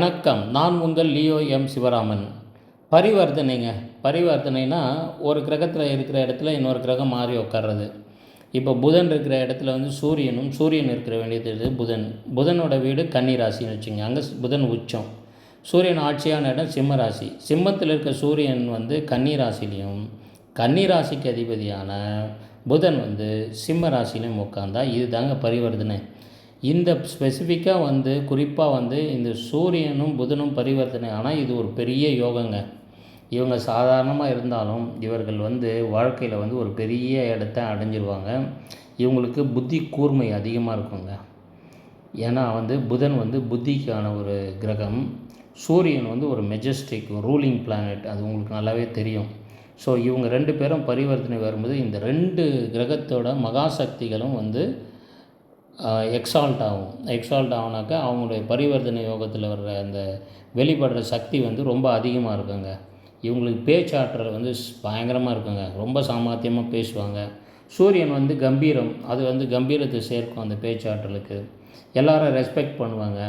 வணக்கம். நான் உங்கள் லியோ எம் சிவராமன். பரிவர்த்தனைங்க. பரிவர்த்தனைனா ஒரு கிரகத்தில் இருக்கிற இடத்துல இன்னொரு கிரகம் மாறி உட்கார்றது. இப்போ புதன் இருக்கிற இடத்துல வந்து சூரியன் இருக்கிற வேண்டியது புதன். புதனோட வீடு கன்னி ராசின்னு வச்சுங்க. அங்கே புதன் உச்சம். சூரியன் ஆட்சியான இடம் சிம்ம ராசி. சிம்மத்தில் இருக்க சூரியன் வந்து கன்னி ராசிலையும், கன்னி ராசிக்கு அதிபதியான புதன் வந்து சிம்ம ராசிலையும் உட்காந்தா இது தாங்க பரிவர்த்தனை. இந்த ஸ்பெசிஃபிக்காக வந்து குறிப்பாக வந்து இந்த சூரியனும் புதனும் பரிவர்த்தனை ஆனால் இது ஒரு பெரிய யோகங்க. இவங்க சாதாரணமாக இருந்தாலும் இவர்கள் வந்து வாழ்க்கையில் வந்து ஒரு பெரிய இடத்த அடைஞ்சிருவாங்க. இவங்களுக்கு புத்தி கூர்மை அதிகமாக இருக்குங்க. ஏன்னா வந்து புதன் வந்து புத்திக்கான ஒரு கிரகம், சூரியன் வந்து ஒரு மெஜஸ்டிக் ரூலிங் பிளானட், அது உங்களுக்கு நல்லாவே தெரியும். ஸோ இவங்க 2 பேரும் பரிவர்த்தனை வரும்போது இந்த 2 கிரகத்தோட மகாசக்திகளும் வந்து எக்ஸால்ட் ஆகுனாக்கா அவங்களுடைய பரிவர்த்தனை யோகத்தில் வர்ற அந்த வெளிப்படுற சக்தி வந்து ரொம்ப அதிகமாக இருக்குங்க. இவங்களுக்கு பேச்சாற்றல் வந்து பயங்கரமாக இருக்குங்க. ரொம்ப சாமர்த்தியமாக பேசுவாங்க. சூரியன் வந்து கம்பீரம், அது வந்து கம்பீரத்தை சேர்க்கும் அந்த பேச்சாற்றலுக்கு. எல்லாரும் ரெஸ்பெக்ட் பண்ணுவாங்க.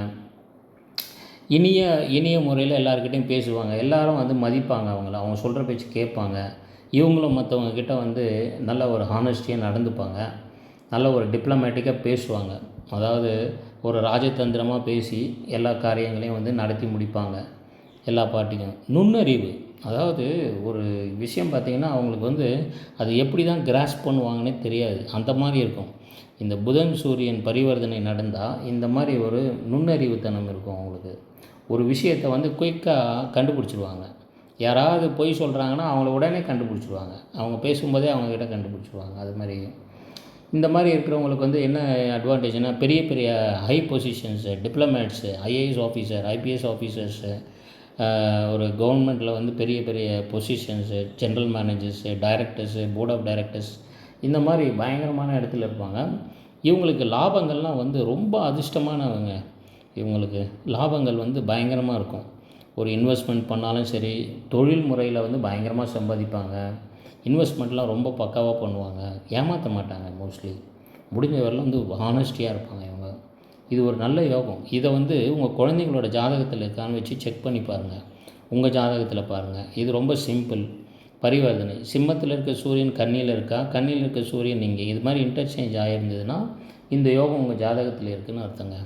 இனிய முறையில் எல்லாருக்கிட்டையும் பேசுவாங்க. எல்லாரும் வந்து மதிப்பாங்க அவங்கள. அவங்க சொல்கிற பேச்சு கேட்பாங்க. இவங்களும் மற்றவங்க கிட்ட வந்து நல்ல ஒரு ஹானஸ்டியாக நடந்துப்பாங்க. நல்ல ஒரு டிப்ளமேட்டிக்காக பேசுவாங்க. அதாவது ஒரு ராஜதந்திரமாக பேசி எல்லா காரியங்களையும் வந்து நடத்தி முடிப்பாங்க எல்லா பார்ட்டிக்கும். நுண்ணறிவு, அதாவது ஒரு விஷயம் பார்த்திங்கன்னா அவங்களுக்கு வந்து அது எப்படி தான் கிராஸ்ப் பண்ணுவாங்கன்னே தெரியாது, அந்த மாதிரி இருக்கும். இந்த புதன் சூரியன் பரிவர்த்தனை நடந்தால் இந்த மாதிரி ஒரு நுண்ணறிவுத்தனம் இருக்கும் அவங்களுக்கு. ஒரு விஷயத்தை வந்து குயிக்காக கண்டுபிடிச்சிடுவாங்க. யாராவது பொய் சொல்கிறாங்கன்னா அவங்கள உடனே கண்டுபிடிச்சிடுவாங்க. அவங்க பேசும்போதே அவங்கக்கிட்ட கண்டுபிடிச்சிடுவாங்க. அது மாதிரி இந்த மாதிரி இருக்கிறவங்களுக்கு வந்து என்ன அட்வான்டேஜ்னால் பெரிய பெரிய high positions, diplomats, IAS officer, IPS officers, ஒரு கவர்மெண்ட்டில் வந்து பெரிய பெரிய positions, general managers, directors, board of directors, இந்த மாதிரி பயங்கரமான இடத்துல இருப்பாங்க. இவங்களுக்கு லாபங்கள்லாம் வந்து ரொம்ப அதிர்ஷ்டமானவங்க. இவங்களுக்கு லாபங்கள் வந்து பயங்கரமாக இருக்கும். ஒரு இன்வெஸ்ட்மெண்ட் பண்ணாலும் சரி, தொழில் முறையில் வந்து பயங்கரமாக சம்பாதிப்பாங்க. இன்வெஸ்ட்மெண்ட்லாம் ரொம்ப பக்காவாக பண்ணுவாங்க. ஏமாற்ற மாட்டாங்க. மோஸ்ட்லி முடிஞ்ச வரலாம் வந்து ஹானஸ்டியாக இருப்பாங்க இவங்க. இது ஒரு நல்ல யோகம். இதை வந்து உங்கள் குழந்தைங்களோட ஜாதகத்தில் இருக்கான்னு வச்சு செக் பண்ணி பாருங்கள். உங்கள் ஜாதகத்தில் பாருங்கள். இது ரொம்ப சிம்பிள். பரிவர்த்தனை சிம்மத்தில் இருக்க சூரியன் கன்னியில் இருக்கா, கன்னியில் இருக்க சூரியன் இங்கே, இது மாதிரி இன்டர்சேஞ்ச் ஆகிருந்ததுன்னா இந்த யோகம் உங்கள் ஜாதகத்தில் இருக்குதுன்னு அர்த்தங்க.